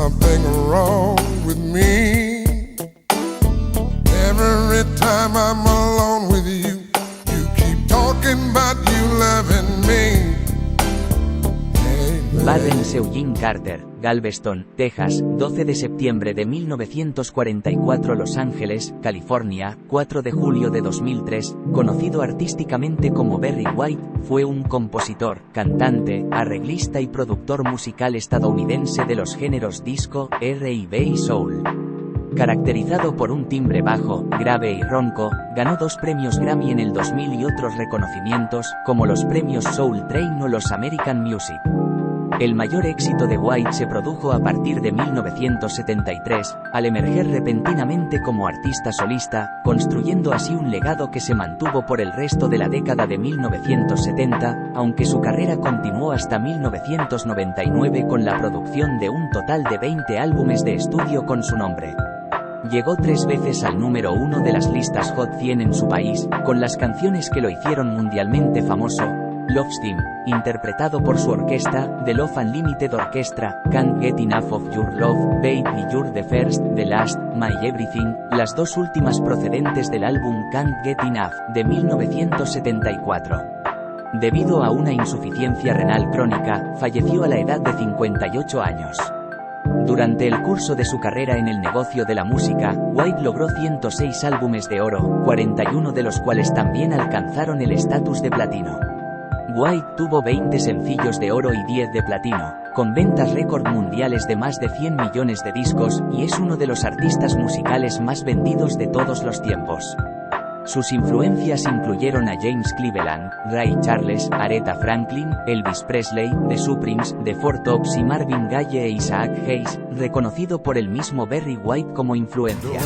something wrong with me. Every time I'm alone with you, you keep talking about you loving me. Barrens Eugene Carter, Galveston, Texas, 12 de septiembre de 1944. Los Ángeles, California, 4 de julio de 2003, conocido artísticamente como Barry White, fue un compositor, cantante, arreglista y productor musical estadounidense de los géneros disco, R&B y soul. Caracterizado por un timbre bajo, grave y ronco, ganó 2 premios Grammy en el 2000 y otros reconocimientos, como los premios Soul Train o los American Music. El mayor éxito de White se produjo a partir de 1973, al emerger repentinamente como artista solista, construyendo así un legado que se mantuvo por el resto de la década de 1970, aunque su carrera continuó hasta 1999 con la producción de un total de 20 álbumes de estudio con su nombre. Llegó 3 veces al número 1 de las listas Hot 100 en su país, con las canciones que lo hicieron mundialmente famoso: Love Steam, interpretado por su orquesta, The Love Unlimited Orchestra, Can't Get Enough of Your Love, Baby You're the First, The Last, My Everything, las 2 últimas procedentes del álbum Can't Get Enough, de 1974. Debido a una insuficiencia renal crónica, falleció a la edad de 58 años. Durante el curso de su carrera en el negocio de la música, White logró 106 álbumes de oro, 41 de los cuales también alcanzaron el estatus de platino. White tuvo 20 sencillos de oro y 10 de platino, con ventas récord mundiales de más de 100 millones de discos, y es uno de los artistas musicales más vendidos de todos los tiempos. Sus influencias incluyeron a James Cleveland, Ray Charles, Aretha Franklin, Elvis Presley, The Supremes, The Four Tops y Marvin Gaye e Isaac Hayes, reconocido por el mismo Barry White como influencia.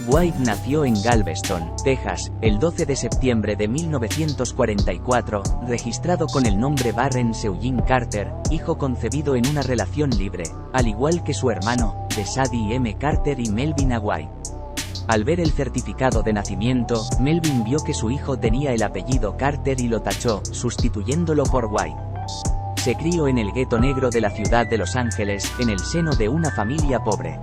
White nació en Galveston, Texas, el 12 de septiembre de 1944, registrado con el nombre Barrens Eugene Carter, hijo concebido en una relación libre, al igual que su hermano, de Sadie M. Carter y Melvin A. White. Al ver el certificado de nacimiento, Melvin vio que su hijo tenía el apellido Carter y lo tachó, sustituyéndolo por White. Se crió en el gueto negro de la ciudad de Los Ángeles, en el seno de una familia pobre.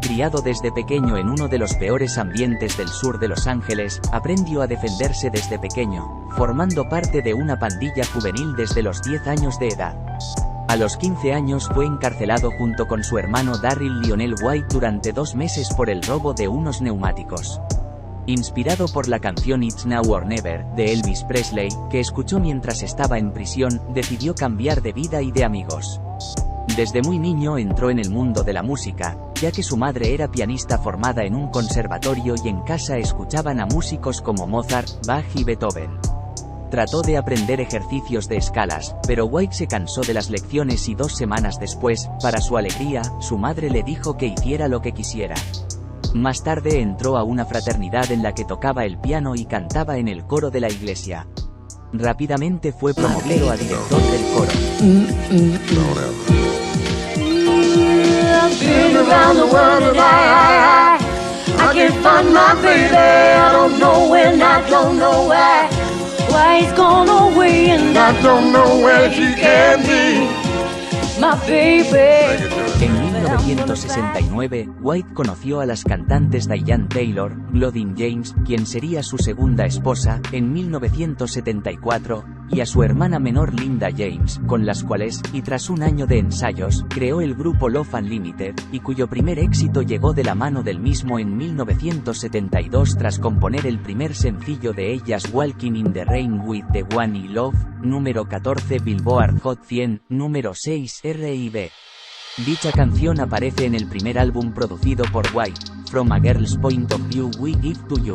Criado desde pequeño en uno de los peores ambientes del sur de Los Ángeles, aprendió a defenderse desde pequeño, formando parte de una pandilla juvenil desde los 10 años de edad. A los 15 años fue encarcelado junto con su hermano Darryl Lionel White durante 2 meses por el robo de unos neumáticos. Inspirado por la canción It's Now or Never, de Elvis Presley, que escuchó mientras estaba en prisión, decidió cambiar de vida y de amigos. Desde muy niño entró en el mundo de la música, ya que su madre era pianista formada en un conservatorio y en casa escuchaban a músicos como Mozart, Bach y Beethoven. Trató de aprender ejercicios de escalas, pero White se cansó de las lecciones y 2 semanas después, para su alegría, su madre le dijo que hiciera lo que quisiera. Más tarde entró a una fraternidad en la que tocaba el piano y cantaba en el coro de la iglesia. Rápidamente fue promovido a director del coro. Been around the world and I can't find my baby. I don't know when, I don't know why. Why he's gone away and I don't know where she can be. My baby. En 1969, White conoció a las cantantes Diane Taylor, Claudine James, quien sería su segunda esposa, en 1974, y a su hermana menor Linda James, con las cuales, y tras un año de ensayos, creó el grupo Love Unlimited, y cuyo primer éxito llegó de la mano del mismo en 1972 tras componer el primer sencillo de ellas, Walking in the Rain with the One y Love, número 14 Billboard Hot 100, número 6 R&B. Dicha canción aparece en el primer álbum producido por White, From a Girl's Point of View We Give to You.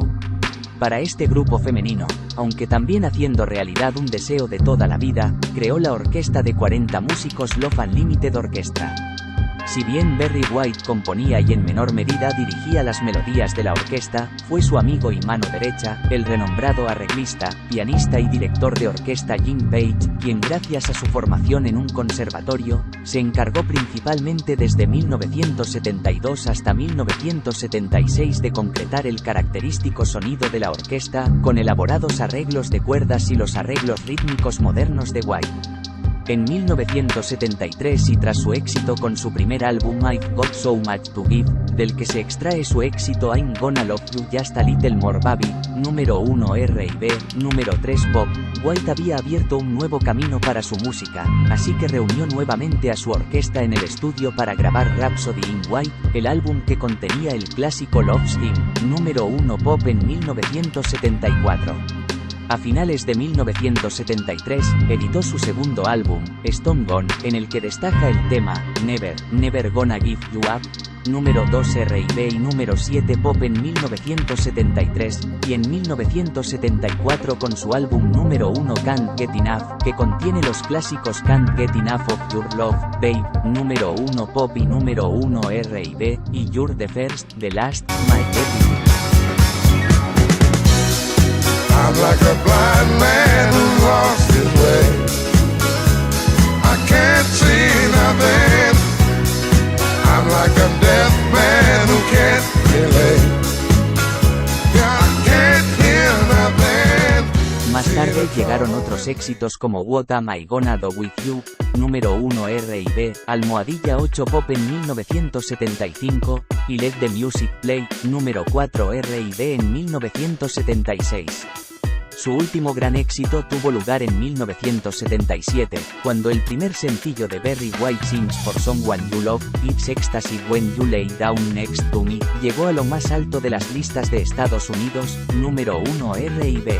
Para este grupo femenino, aunque también haciendo realidad un deseo de toda la vida, creó la orquesta de 40 músicos Love Unlimited Orchestra. Si bien Barry White componía y en menor medida dirigía las melodías de la orquesta, fue su amigo y mano derecha, el renombrado arreglista, pianista y director de orquesta Jim Page, quien gracias a su formación en un conservatorio, se encargó principalmente desde 1972 hasta 1976 de concretar el característico sonido de la orquesta, con elaborados arreglos de cuerdas y los arreglos rítmicos modernos de White. En 1973 y tras su éxito con su primer álbum I've Got So Much to Give, del que se extrae su éxito I'm Gonna Love You Just a Little More Baby, número 1 R&B, número 3 Pop, White había abierto un nuevo camino para su música, así que reunió nuevamente a su orquesta en el estudio para grabar Rhapsody in White, el álbum que contenía el clásico Love's Theme, número 1 Pop en 1974. A finales de 1973, editó su segundo álbum, Stone Gone, en el que destaca el tema, Never, Never Gonna Give You Up, número 2 R&B y número 7 Pop en 1973, y en 1974 con su álbum número 1 Can't Get Enough, que contiene los clásicos Can't Get Enough of Your Love, Babe, número 1 Pop y número 1 R&B, y You're the First, The Last, My Baby. I'm like a blind man who lost his way. I can't see nothing. I'm like a deaf man who can't relate. Yeah, I can't hear nothing. Más tarde llegaron otros éxitos como What Am I Gonna Do With You, número 1 R&B, almohadilla 8 Pop en 1975, y Let the Music Play, número 4 R&B en 1976. Su último gran éxito tuvo lugar en 1977, cuando el primer sencillo de Barry White Sings for Someone You Love, It's Ecstasy When You Lay Down Next to Me, llegó a lo más alto de las listas de Estados Unidos, número 1 R&B.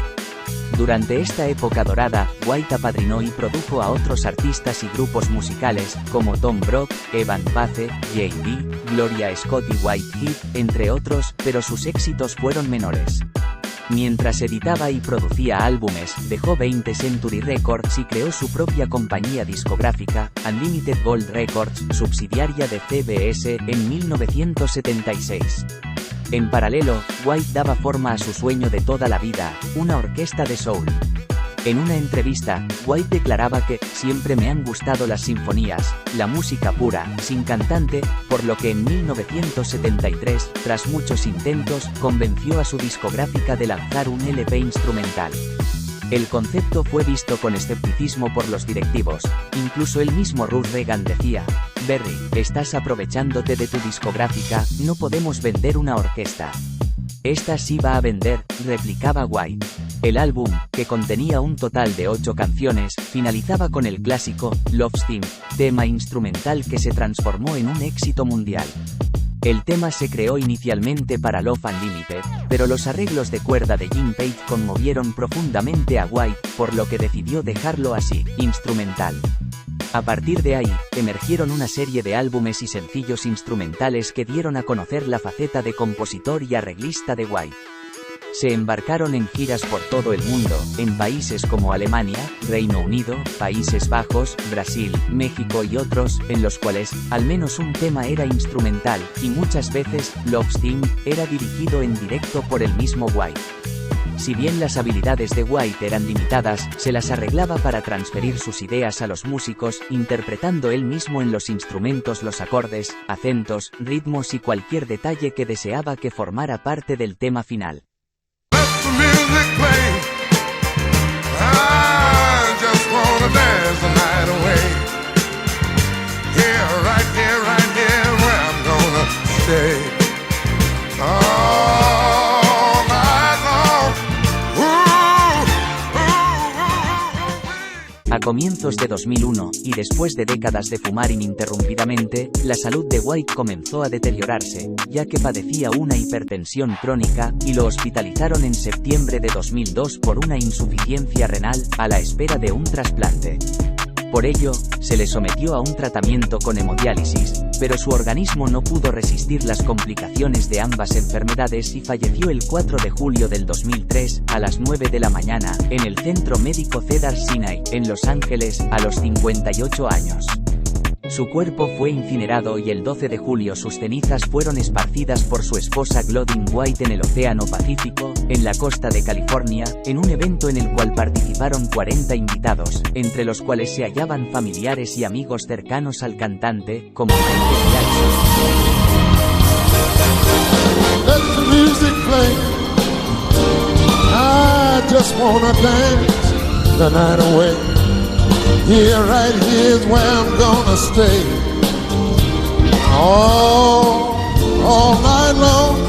Durante esta época dorada, White apadrinó y produjo a otros artistas y grupos musicales, como Tom Brock, Evan Pace, J.D., Gloria Scott y White Heat, entre otros, pero sus éxitos fueron menores. Mientras editaba y producía álbumes, dejó 20th Century Records y creó su propia compañía discográfica, Unlimited Gold Records, subsidiaria de CBS, en 1976. En paralelo, White daba forma a su sueño de toda la vida, una orquesta de soul. En una entrevista, White declaraba que «siempre me han gustado las sinfonías, la música pura, sin cantante», por lo que en 1973, tras muchos intentos, convenció a su discográfica de lanzar un LP instrumental. El concepto fue visto con escepticismo por los directivos, incluso el mismo Ruth Reagan decía, «Barry, estás aprovechándote de tu discográfica, no podemos vender una orquesta». «Esta sí va a vender», replicaba White. El álbum, que contenía un total de 8 canciones, finalizaba con el clásico, Love's Theme, tema instrumental que se transformó en un éxito mundial. El tema se creó inicialmente para Love Unlimited, pero los arreglos de cuerda de Jim Page conmovieron profundamente a White, por lo que decidió dejarlo así, instrumental. A partir de ahí, emergieron una serie de álbumes y sencillos instrumentales que dieron a conocer la faceta de compositor y arreglista de White. Se embarcaron en giras por todo el mundo, en países como Alemania, Reino Unido, Países Bajos, Brasil, México y otros, en los cuales, al menos un tema era instrumental, y muchas veces, Love's Theme, era dirigido en directo por el mismo White. Si bien las habilidades de White eran limitadas, se las arreglaba para transferir sus ideas a los músicos, interpretando él mismo en los instrumentos los acordes, acentos, ritmos y cualquier detalle que deseaba que formara parte del tema final. The music play. I just wanna dance the night away. Right here where I'm gonna stay. All night long. A comienzos de 2001, y después de décadas de fumar ininterrumpidamente, la salud de White comenzó a deteriorarse, ya que padecía una hipertensión crónica, y lo hospitalizaron en septiembre de 2002 por una insuficiencia renal, a la espera de un trasplante. Por ello, se le sometió a un tratamiento con hemodiálisis, pero su organismo no pudo resistir las complicaciones de ambas enfermedades y falleció el 4 de julio del 2003, a las 9 de la mañana, en el Centro Médico Cedars Sinai, en Los Ángeles, a los 58 años. Su cuerpo fue incinerado y el 12 de julio sus cenizas fueron esparcidas por su esposa Claudine White en el Océano Pacífico, en la costa de California, en un evento en el cual participaron 40 invitados, entre los cuales se hallaban familiares y amigos cercanos al cantante, como Michael Jackson. Let the music play. I just wanna dance the night away. Here, right here's where I'm gonna stay. All night long.